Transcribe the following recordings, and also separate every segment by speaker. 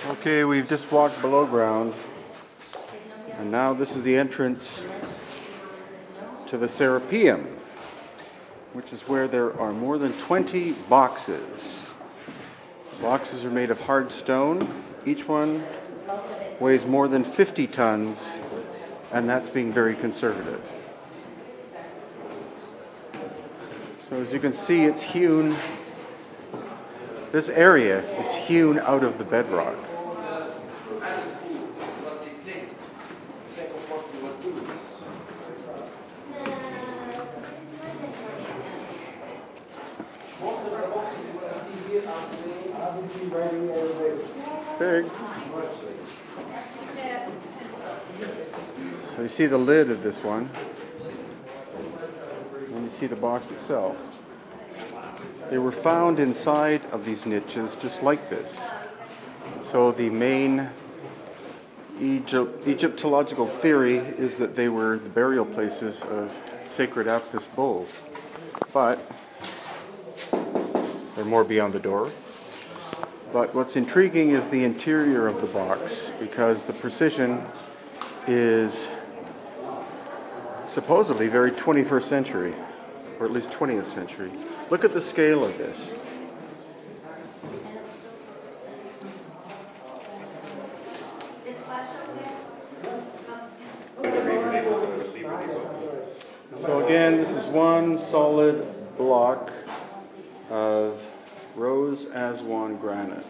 Speaker 1: Okay, we've just walked below ground, and now this is the entrance to the Serapeum, which is where there are more than 20 boxes. The boxes are made of hard stone. Each one weighs more than 50 tons, and that's being very conservative. So as you can see, it's hewn. This area is hewn out of the bedrock. Big. So you see the lid of this one, and you see the box itself. They were found inside of these niches just like this. So the main Egyptological theory is that they were the burial places of sacred Apis bulls. But they're more beyond the door. But what's intriguing is the interior of the box, because the precision is supposedly very 21st century, or at least 20th century. Look at the scale of this. So again, this is one solid block of Rose Aswan granite.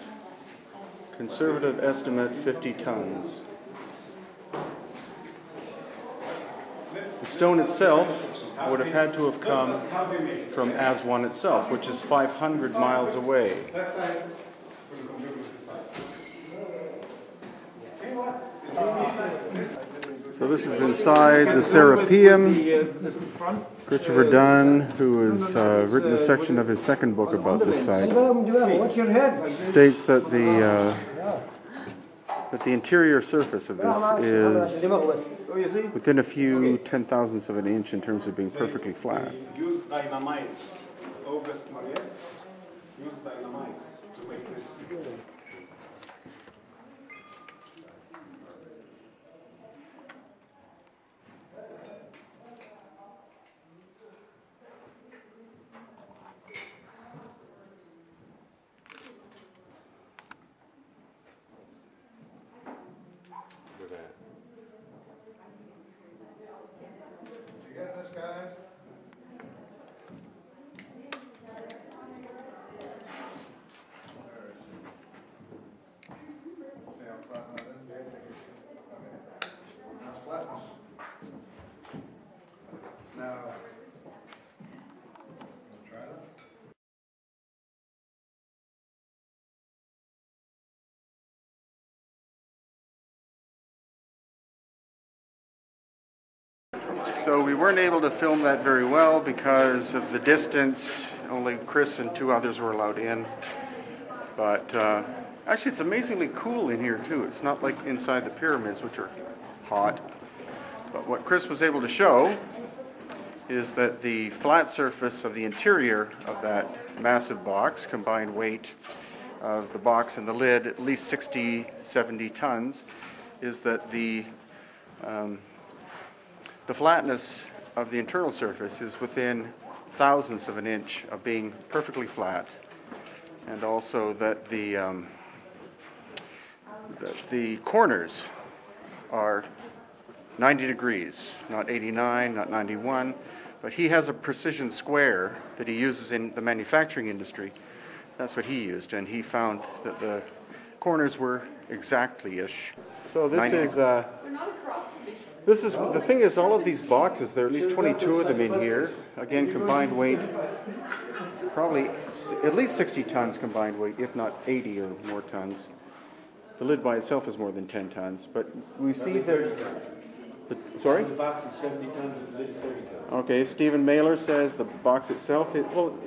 Speaker 1: Conservative estimate 50 tons. The stone itself would have had to have come from Aswan itself, which is 500 miles away. So this is inside the Serapeum. Christopher Dunn, who has written a section of his second book about this site, states that the interior surface of this is within a few 10,000ths of an inch in terms of being perfectly flat.
Speaker 2: Use dynamites. August Maria used dynamites to make this.
Speaker 1: So we weren't able to film that very well because of the distance. Only Chris and two others were allowed in. But actually it's amazingly cool in here too. It's not like inside the pyramids, which are hot. But what Chris was able to show is that the flat surface of the interior of that massive box, combined weight of the box and the lid, at least 60, 70 tons, is that the flatness of the internal surface is within thousandths of an inch of being perfectly flat, and also that the corners are 90 degrees, not 89, not 91, but he has a precision square that he uses in the manufacturing industry. That's what he used, and he found that the corners were exactly-ish. So this is the thing is, all of these boxes, there are at least 22 of them in here. Again, combined weight, probably at least 60 tons combined weight, if not 80 or more tons. The lid by itself is more than 10 tons, but we see that. Sorry?
Speaker 3: The box is 70 tons, the lid is 30 tons.
Speaker 1: Okay, Stephen Mailer says the box itself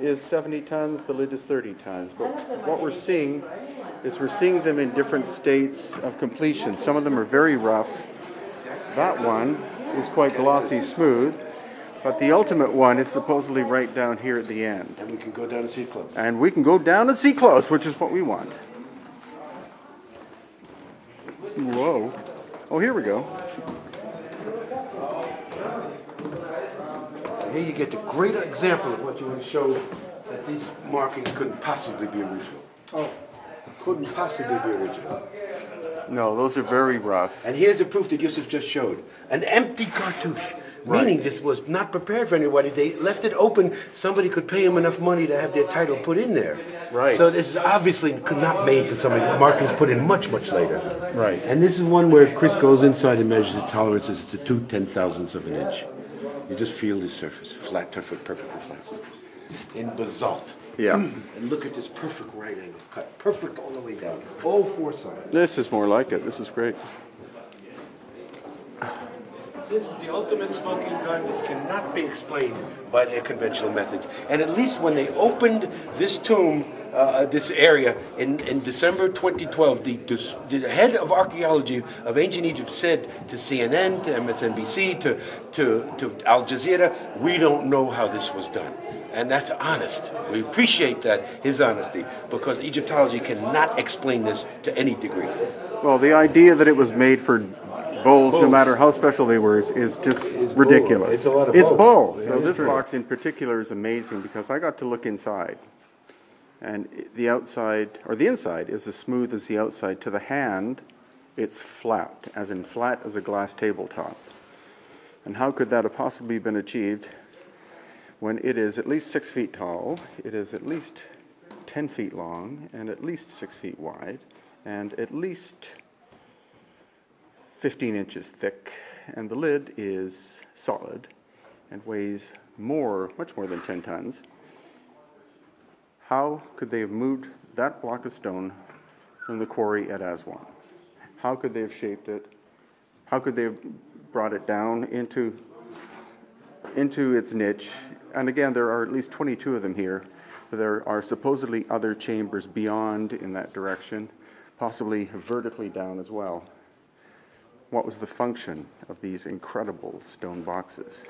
Speaker 1: is 70 tons, the lid is 30 tons. But what we're seeing is we're seeing them in different states of completion. Some of them are very rough. That one is quite glossy smooth, but the ultimate one is supposedly right down here at the end.
Speaker 3: And we can go down and see it close.
Speaker 1: And we can go down and see close, which is what we want. Whoa. Oh, here we go.
Speaker 3: Here you get the great example of what you want to show that these markings couldn't possibly be original.
Speaker 2: Oh,
Speaker 3: Couldn't possibly be original.
Speaker 1: No, those are very rough.
Speaker 3: And here's the proof that Yusuf just showed. An empty cartouche. Meaning this was not prepared for anybody. They left it open. Somebody could pay them enough money to have their title put in there.
Speaker 1: Right.
Speaker 3: So this is obviously not made for somebody. Markings put in much, much later.
Speaker 1: Right.
Speaker 3: And this is one where Chris goes inside and measures the tolerances to 2/10,000ths of an inch. You just feel the surface, flat, perfectly flat surface. In basalt.
Speaker 1: Yeah.
Speaker 3: And look at this perfect right angle cut. Perfect all the way down. All four sides.
Speaker 1: This is more like it. This is great.
Speaker 3: This is the ultimate smoking gun. This cannot be explained by their conventional methods. And at least when they opened this tomb, this area in December 2012, the head of archaeology of ancient Egypt said to CNN, to MSNBC, to Al Jazeera, we don't know how this was done. And that's honest. We appreciate that, his honesty, because Egyptology cannot explain this to any degree.
Speaker 1: Well, the idea that it was made for bowls, no
Speaker 3: Bowls.
Speaker 1: matter how special they were, is just
Speaker 3: It's
Speaker 1: ridiculous.
Speaker 3: bull. It's a lot of
Speaker 1: It's
Speaker 3: bull.
Speaker 1: bull.
Speaker 3: Yeah,
Speaker 1: So
Speaker 3: it's
Speaker 1: this
Speaker 3: true.
Speaker 1: box in particular is amazing because I got to look inside. And the outside, or the inside, is as smooth as the outside. To the hand, it's flat, as in flat as a glass tabletop. And how could that have possibly been achieved when it is at least 6 feet tall, it is at least 10 feet long, and at least 6 feet wide, and at least 15 inches thick, and the lid is solid and weighs much more than 10 tons. How could they have moved that block of stone from the quarry at Aswan? How could they have shaped it? How could they have brought it down into its niche? And again, there are at least 22 of them here. There are supposedly other chambers beyond in that direction, possibly vertically down as well. What was the function of these incredible stone boxes?